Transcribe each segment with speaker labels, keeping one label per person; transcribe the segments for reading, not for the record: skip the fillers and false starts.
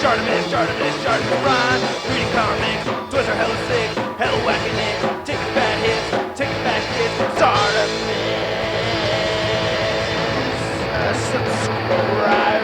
Speaker 1: ShartimusPrime. Reading comics, toys are hella sick, hella whacking it. Taking bad hits, taking back hits. Subscribe.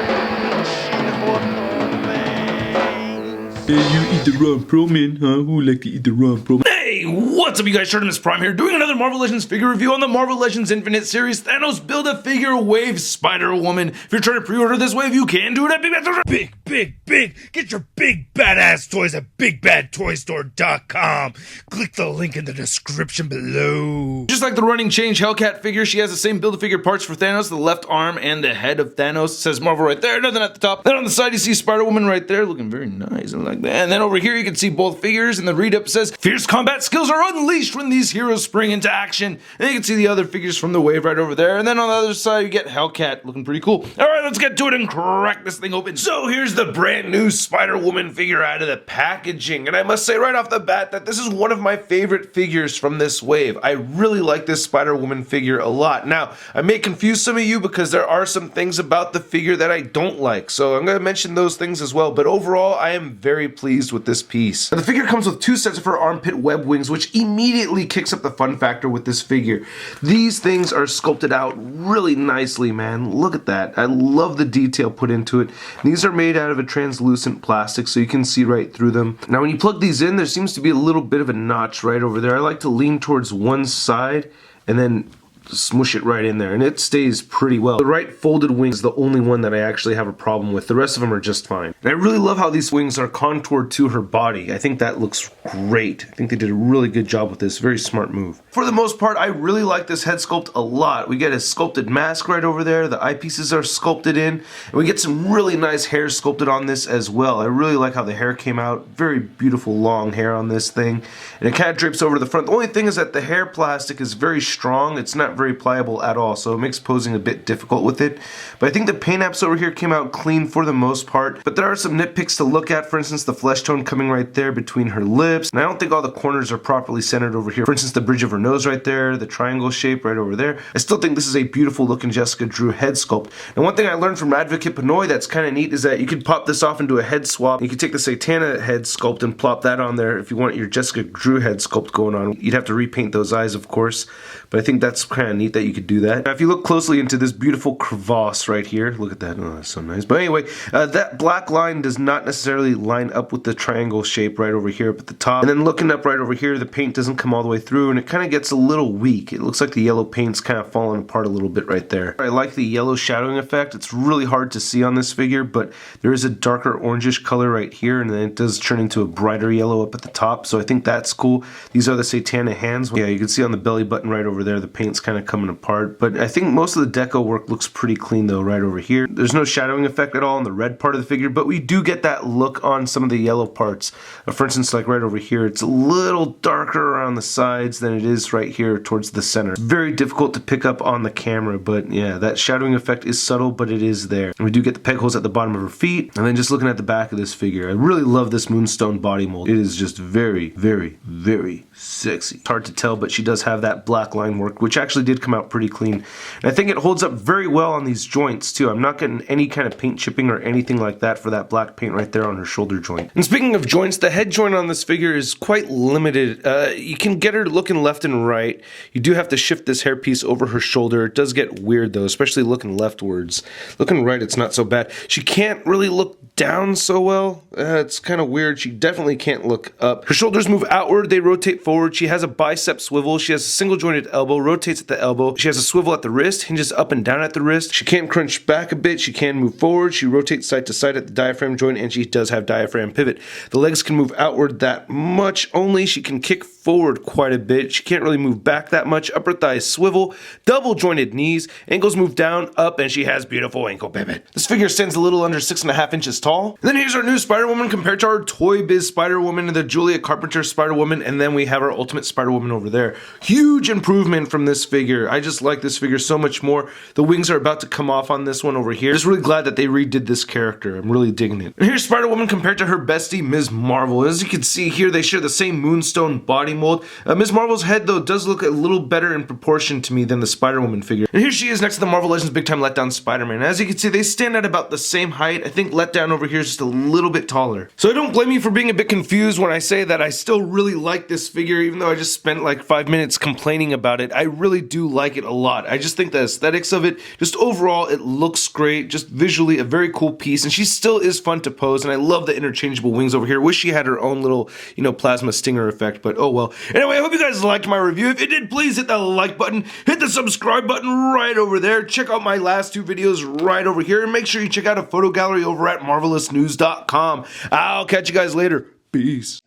Speaker 2: Hey, you eat the raw pro, man, huh? Who like to eat the raw pro?
Speaker 3: Hey, what's up you guys, ShartimusPrime here, doing another Marvel Legends figure review on the Marvel Legends Infinite series, Thanos Build-A-Figure Wave Spider-Woman. If you're trying to pre-order this wave, you can do it at
Speaker 4: Big. Get your big badass toys at BigBadToyStore.com. Click the link in the description below.
Speaker 3: Just like the running change Hellcat figure, she has the same Build-A-Figure parts for Thanos, the left arm and the head of Thanos. It says Marvel right there, nothing at the top. Then on the side you see Spider-Woman right there, looking very nice, I like that. And then over here you can see both figures, and the read-up says, fierce combat skills are unleashed when these heroes spring into action. And you can see the other figures from the wave right over there. And then on the other side you get Hellcat, looking pretty cool. Alright, let's get to it and crack this thing open. So here's the brand new Spider-Woman figure out of the packaging. And I must say right off the bat that this is one of my favorite figures from this wave. I really like this Spider-Woman figure a lot. Now, I may confuse some of you because there are some things about the figure that I don't like. So I'm going to mention those things as well. But overall, I am very pleased with this piece. Now, the figure comes with two sets of her armpit web wings, which immediately kicks up the fun factor with this figure. These things are sculpted out really nicely, man. Look at that. I love the detail put into it. These are made out of a translucent plastic, so you can see right through them. Now, when you plug these in, there seems to be a little bit of a notch right over there. I like to lean towards one side and then smush it right in there, and it stays pretty well. The right folded wing is the only one that I actually have a problem with. The rest of them are just fine. And I really love how these wings are contoured to her body. I think that looks great. I think they did a really good job with this. Very smart move. For the most part, I really like this head sculpt a lot. We get a sculpted mask right over there. The eyepieces are sculpted in, and we get some really nice hair sculpted on this as well. I really like how the hair came out. Very beautiful long hair on this thing, and it kind of drapes over the front. The only thing is that the hair plastic is very strong. It's not very pliable at all, so it makes posing a bit difficult with it. But I think the paint apps over here came out clean for the most part, but there are some nitpicks to look at. For instance, the flesh tone coming right there between her lips, and I don't think all the corners are properly centered over here. For instance, the bridge of her nose right there, the triangle shape right over there. I still think this is a beautiful looking Jessica Drew head sculpt. And one thing I learned from Advocate Pinoy that's kind of neat is that you could pop this off into a head swap. You could take the Satana head sculpt and plop that on there if you want your Jessica Drew head sculpt going on. You'd have to repaint those eyes, of course, but I think that's kind of neat that you could do that. Now, if you look closely into this beautiful crevasse right here, look at that, oh, that's so nice. But anyway, that black line does not necessarily line up with the triangle shape right over here up at the top. And then looking up right over here, the paint doesn't come all the way through, and it kind of gets a little weak. It looks like the yellow paint's kind of falling apart a little bit right there. I like the yellow shadowing effect. It's really hard to see on this figure, but there is a darker orangish color right here, and then it does turn into a brighter yellow up at the top, so I think that's cool. These are the Satana hands. Yeah, you can see on the belly button right over there, the paint's kind of coming apart, but I think most of the deco work looks pretty clean though right over here. There's no shadowing effect at all on the red part of the figure, but we do get that look on some of the yellow parts. For instance, like right over here, it's a little darker around the sides than it is right here towards the center. It's very difficult to pick up on the camera, but yeah, that shadowing effect is subtle, but it is there. And we do get the peg holes at the bottom of her feet, and then just looking at the back of this figure, I really love this Moonstone body mold. It is just very, very, very sexy. It's hard to tell, but she does have that black line work, which actually did come out pretty clean. And I think it holds up very well on these joints too. I'm not getting any kind of paint chipping or anything like that for that black paint right there on her shoulder joint. And speaking of joints, the head joint on this figure is quite limited. You can get her looking left and right. You do have to shift this hairpiece over her shoulder. It does get weird though, especially looking leftwards. Looking right, it's not so bad. She can't really look down so well. It's kind of weird. She definitely can't look up. Her shoulders move outward, they rotate forward. She has a bicep swivel. She has a single jointed elbow, rotates at the elbow. She has a swivel at the wrist, hinges up and down at the wrist. She can crunch back a bit. She can move forward. She rotates side to side at the diaphragm joint, and she does have diaphragm pivot. The legs can move outward that much only. She can kick forward quite a bit. She can't really move back that much. Upper thighs swivel, double jointed knees, ankles move down, up, and she has beautiful ankle pivot. This figure stands a little under 6.5 inches tall. And then here's our new Spider-Woman compared to our Toy Biz Spider-Woman and the Julia Carpenter Spider-Woman, and then we have our Ultimate Spider-Woman over there. Huge improvement from this figure. figure. I just like this figure so much more. The wings are about to come off on this one over here. Just really glad that they redid this character. I'm really digging it. And here's Spider-Woman compared to her bestie, Ms. Marvel. As you can see here, they share the same Moonstone body mold. Ms. Marvel's head, though, does look a little better in proportion to me than the Spider-Woman figure. And here she is next to the Marvel Legends Big Time Letdown Spider-Man. As you can see, they stand at about the same height. I think Letdown over here is just a little bit taller. So don't blame me for being a bit confused when I say that I still really like this figure, even though I just spent like 5 minutes complaining about it. I really do like it a lot. I just think the aesthetics of it, just overall, it looks great. Just visually, a very cool piece. And she still is fun to pose. And I love the interchangeable wings over here. Wish she had her own little, plasma stinger effect, but oh well. Anyway, I hope you guys liked my review. If you did, please hit that like button. Hit the subscribe button right over there. Check out my last 2 videos right over here. And make sure you check out a photo gallery over at marvelousnews.com. I'll catch you guys later. Peace.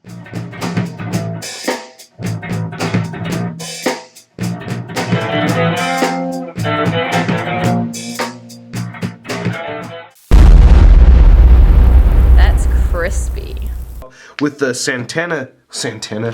Speaker 5: That's crispy.
Speaker 3: With the Santana